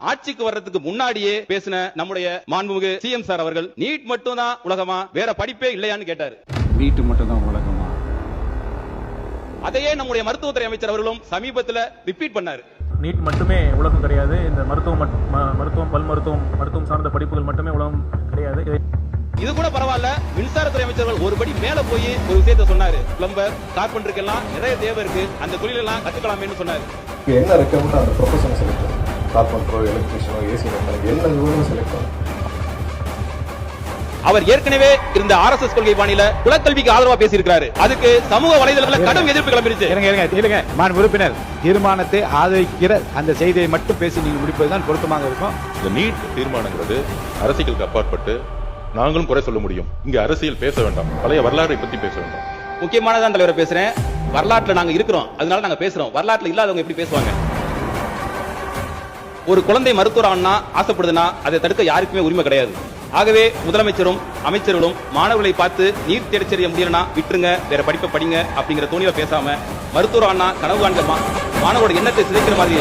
ஆட்சிக்கு வர்றதுக்கு முன்னாடியே பேசின நம்முடைய மாண்புமிகு சிஎம் சார் அவர்கள் நீட் மட்டும் தான் உலகமா, வேற படிப்பே இல்லையான்னு கேட்டாரு. நீட் மட்டும் தான் உலகமா? அதையே நம்முடைய மருத்துவத்துறை அமைச்சர் அவர்களும் சமீபத்தில் ரிப்பீட் பண்ணாரு. நீட் மட்டுமே உலகம் கிடையாது, இந்த மருத்துவம் பல் மருத்துவம் சார்ந்த படிப்புகள் மட்டுமே உலகம் கிடையாது. இது கூட பரவாயில்ல, மின்சாரத்துறை அமைச்சர்கள் ஒருபடி மேல போய் ஒரு விஷயத்தை சொன்னாரு. பிளம்பர், கார்பெண்டருக்கெல்லாம் நிறைய தேவை இருக்கு, அந்த தொழிலெல்லாம் கத்துக்கலாமேன்னு சொன்னாரு. என்ன ரெக்கமெண்ட் அந்த ப்ரொஃபஷனை செலக்ட் பண்ணும், கார்பெண்டரோ எலக்ட்ரிஷியனோ ஏசி மெக்கானிக் என்ன விவரம் செலக்ட் பண்ணும். அவர் ஏற்கனவே இருந்த RSS கொள்கை பாணியில குலக்கல்விக்கு ஆதரவா பேசியிருக்கிறாரு. அதுக்கு சமூக வலைதளங்களில் கடும் எதிர்ப்பு கிளம்பிருச்சு. உறுப்பினர் தீர்மானத்தை ஆதரிக்கிற அந்த செய்தியை மட்டும் பேசி நீங்க முடிப்பதுதான் பொருத்தமாக இருக்கும். இந்த நீட் தீர்மானங்கிறது அரசியலுக்கு அப்பாற்பட்டு நாங்களும் குறை சொல்ல முடியும். இங்க அரசியல் பேச வேண்டாம், பழைய வரலாற்றை பத்தி பேச வேண்டாம். முக்கியமானதான் தலைவரை பேசுறேன். வரலாற்றுல நாங்க இருக்கிறோம், அதனால நாங்க பேசுறோம். வரலாற்றுல இல்லாதவங்க எப்படி பேசுவாங்க? ஒரு குழந்தை மருத்துவர் ஆனா ஆசைப்படுதுன்னா அதை தடுக்க யாருக்குமே உரிமை கிடையாது. ஆகவே முதலமைச்சரும் அமைச்சர்களும் மாணவர்களை பார்த்து நீட் தேர்ச்சி முடியலனா விட்டுருங்க, வேற படிப்பை படிங்க அப்படிங்கிற தோணியில பேசாம மருத்துவர் ஆனா கனவு காண்க மாணவரோட எண்ணத்தை சிதைக்கிற மாதிரி